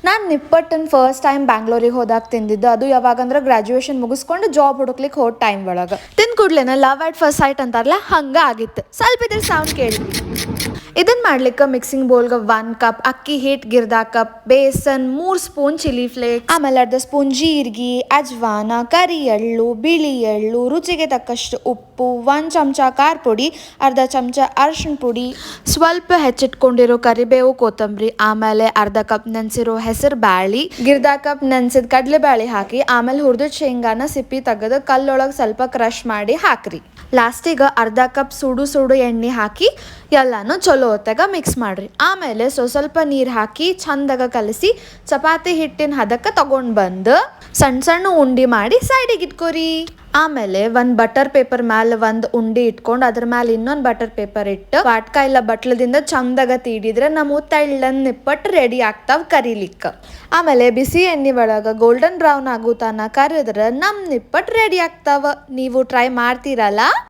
ನಾನು ನಿಪ್ಪಟ್ಟನ್ನು first time ಬ್ಯಾಂಗ್ಳೂರಿಗೆ ಹೋದಾಗ ತಿಂದಿದ್ದು. ಅದು ಯಾವಾಗಂದ್ರೆ ಗ್ರಾಜುಯೇಷನ್ ಮುಗಿಸ್ಕೊಂಡು ಜಾಬ್ ಹುಡುಕ್ಲಿಕ್ಕೆ ಹೋದ ಟೈಮ್ ಒಳಗೆ ತಿಂದ ಕೂಡ್ಲೇನ ಲವ್ ಅಟ್ ಫಸ್ಟ್ ಸೈಟ್ ಅಂತಾರಲ್ಲ ಹಂಗ ಆಗಿತ್ತು. ಸ್ವಲ್ಪ ಇದ್ರ ಸೌಂಡ್ ಕೇಳಿ. ಇದನ್ನ ಮಾಡ್ಲಿಕ್ಕೆ ಮಿಕ್ಸಿಂಗ್ ಬೌಲ್ಗೆ 1 ಕಪ್ ಅಕ್ಕಿ ಹಿಟ್ಟು, ಗಿರ್ದಾ cup besan, 3 spoon chilli flakes, ಆಮೇಲೆ 1/2 ಸ್ಪೂನ್ ಜೀರಿಗೆ, ಅಜ್ವಾನ, ಕರಿ ಎಳ್ಳು, ಬಿಳಿ ಎಳ್ಳು, ರುಚಿಗೆ ತಕ್ಕಷ್ಟು ಉಪ್ಪು, 1 ಚಮಚ ಖಾರ ಪುಡಿ, 1/2 ಚಮಚ ಅರಿಶಿನ ಪುಡಿ, ಸ್ವಲ್ಪ ಹೆಚ್ಚಿಟ್ಕೊಂಡಿರೋ ಕರಿಬೇವು, ಕೊತ್ತಂಬರಿ, ಆಮೇಲೆ 1/2 ಕಪ್ ನೆನೆಸಿರೋ ಹೆಸರು ಬ್ಯಾಳಿ, ಗಿರ್ದಾ ಕಪ್ ನೆನೆಸಿದ ಕಡಲೆ ಬ್ಯಾಳಿ ಹಾಕಿ, ಆಮೇಲೆ ಹುರಿದ ಶೇಂಗಾನ ಸಿಪ್ಪಿ ತೆಗೆದು ಕಲ್ಲೊಳಗೆ ಸ್ವಲ್ಪ ಕ್ರಶ್ ಮಾಡಿ ಹಾಕ್ರಿ. ಲಾಸ್ಟಿಗೆ 1/2 ಕಪ್ ಸುಡು ಎಣ್ಣೆ ಹಾಕಿ ಎಲ್ಲಾನು ಚಲೋ ಹೊತ್ತಾಗ ಮಿಕ್ಸ್ ಮಾಡ್ರಿ. ಆಮೇಲೆ ಸ್ವಲ್ಪ ನೀರು ಹಾಕಿ ಚಂದಾಗ ಕಲಸಿ ಚಪಾತಿ ಹಿಟ್ಟಿನ ಹದಕ್ಕೆ ತಗೊಂಡು ಬಂದು ಸಣ್ಣ ಉಂಡಿ ಮಾಡಿ ಸೈಡಿಗೆ ಇಟ್ಕೋರಿ. ಆಮೇಲೆ ಒಂದು ಬಟರ್ ಪೇಪರ್ ಮ್ಯಾಲೆ ಒಂದು ಉಂಡಿ ಇಟ್ಕೊಂಡು ಅದ್ರ ಮ್ಯಾಲೆ ಇನ್ನೊಂದು ಬಟರ್ ಪೇಪರ್ ಇಟ್ಟು ವಾಟ್ಕ ಇಲ್ಲ ಬಟ್ಲದಿಂದ ಚಂದಾಗ ತೀಡಿದ್ರೆ ನಮ್ಮ ತೆಳ್ಳನ್ ನಿಪ್ಪಟ್ಟು ರೆಡಿ ಆಗ್ತಾವ ಕರಿಲಿಕ್ಕೆ. ಆಮೇಲೆ ಬಿಸಿ ಎಣ್ಣೆ ಒಳಗೆ ಗೋಲ್ಡನ್ ಬ್ರೌನ್ ಆಗೋ ತನಕ ಕರಿದ್ರೆ ನಮ್ಮ ನಿಪ್ಪಟ್ಟು ರೆಡಿ ಆಗ್ತಾವ. ನೀವು ಟ್ರೈ ಮಾಡ್ತೀರಲ್ಲ?